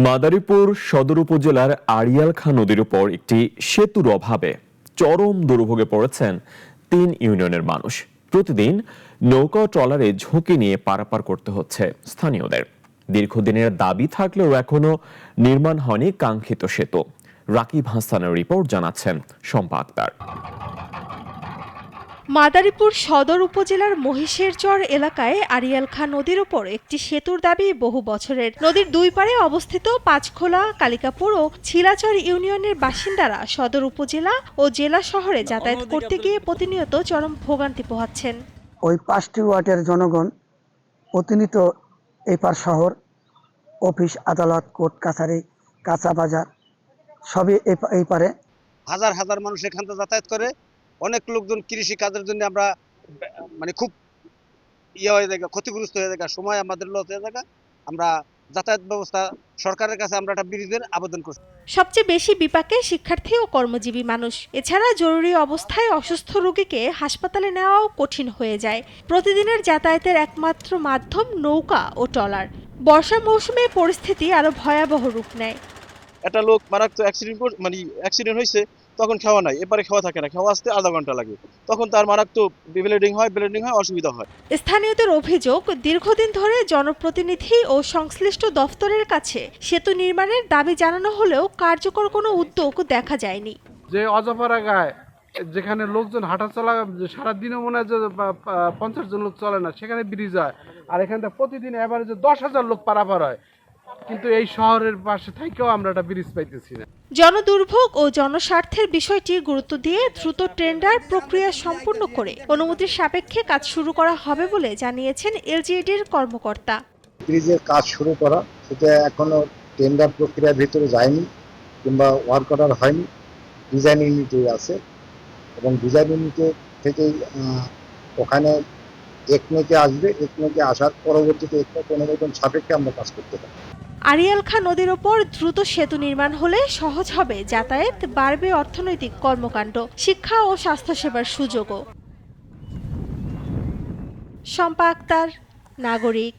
মাদারীপুর সদর উপজেলার আড়িয়ালখাঁ নদীর উপর একটি সেতুর অভাবে চরম দুর্ভোগে পড়েছেন ৩ ইউনিয়নের মানুষ। প্রতিদিন নৌকা ও ট্রলারে ঝুঁকি নিয়ে পারাপার করতে হচ্ছে স্থানীয়দের। দীর্ঘদিনের দাবি থাকলেও এখনো নির্মাণ হয়নি কাঙ্ক্ষিত সেতু। রাকিব হাসানের রিপোর্ট, জানাচ্ছেন শম্পা আক্তার। মাদারীপুর সদর উপজেলার মহিষেরচর এলাকায় আড়িয়ালখাঁ নদীর উপর একটি সেতুর দাবি বহু বছরের। নদীর দুই পাড়ে অবস্থিত পাঁচখোলা, কালিকাপুর ও ছিলাচর ইউনিয়নের বাসিন্দারা সদর উপজেলা ও জেলা শহরে যাতায়াত করতে গিয়ে প্রতিনিয়ত চরম ভোগান্তি পোহাচ্ছেন। ওই 5টি ওয়ার্ডের জনগণ প্রতিনিয়ত এই পার শহর, অফিস, আদালত, কোর্ট কাছারি, কাঁচা বাজার সবই এই পারে। হাজার হাজার মানুষ এখান থেকে যাতায়াত করে। অনেক লোকজন কৃষি কাজের জন্য আমরা খুব হয়ে যায়, ক্ষতিগ্রস্ত হয়ে যায়, সময় আমাদের লস হয়ে যায়। আমরা যাতায়াত ব্যবস্থা সরকারের কাছে আমরা একটা ব্রিজের আবেদন করছি। সবচেয়ে বেশি বিপাকে শিক্ষার্থী ও কর্মজীবী মানুষ। এছাড়া জরুরি অবস্থায় অসুস্থ রোগীকে হাসপাতালে নেওয়াও কঠিন হয়ে যায়। প্রতিদিনের যাতায়াতের একমাত্র মাধ্যম নৌকা ও ট্রলার। বর্ষা মৌসুমে পরিস্থিতি আরো ভয়াবহ রূপ নেয়। একটা লোক মারাত্মক অ্যাক্সিডেন্ট হয়েছে, তখন খাওয়া নাই, এবারে খাওয়া থাকে না, খাওয়া আসতে আধা ঘন্টা লাগে, তখন তার মারাত্মক ব্লিডিং হয়, অসুবিধা হয়। স্থানীয়দের অভিযোগ, দীর্ঘদিন ধরে জনপ্রতিনিধি ও সংশ্লিষ্ট দফতরের কাছে সেতু নির্মাণের দাবি জানানো হলেও কার্যকর কোনো উদ্যোগ দেখা যায়নি। যে অজপাড়া গায়ে যেখানে লোকজন হাঁটাচলা সারাদিনও মনে হয় যে 50 জন লোক চলে না, সেখানে ব্রিজ হয়। আর এখান থেকে প্রতিদিন এভারেজে 10,000 লোক পারাপার হয়, কিন্তু এই শহরের পাশে থেকেও আমরা একটা ব্রিজ পাইতেছি না। জনদুর্ভোগ ও জনস্বার্থের বিষয়টি গুরুত্ব দিয়ে দ্রুত টেন্ডার প্রক্রিয়া সম্পূর্ণ করে অনুমতির সাপেক্ষে কাজ শুরু করা হবে বলে জানিয়েছেন এলজিইডির কর্মকর্তা। ব্রিজের কাজ শুরু করা, সেটা এখনো টেন্ডার প্রক্রিয়ার ভিতরে যায়নি কিংবা ওয়ার্ক অর্ডার হয়নি। ডিজাইন ইউনিটে আছে এবং ডিজাইন ইউনিটে থেকেই ওখানে একমেকে আসবে। একমেকে আসার পরবর্তীতে একমেক অনুমোদন সাপেক্ষে আমরা কাজ করতে পারি। আড়িয়ালখাঁ নদীর ওপর দ্রুত সেতু নির্মাণ হলে সহজ হবে যাতায়াত, বাড়বে অর্থনৈতিক কর্মকাণ্ড, শিক্ষা ও স্বাস্থ্যসেবার সুযোগও। শম্পা আক্তার, নাগরিক।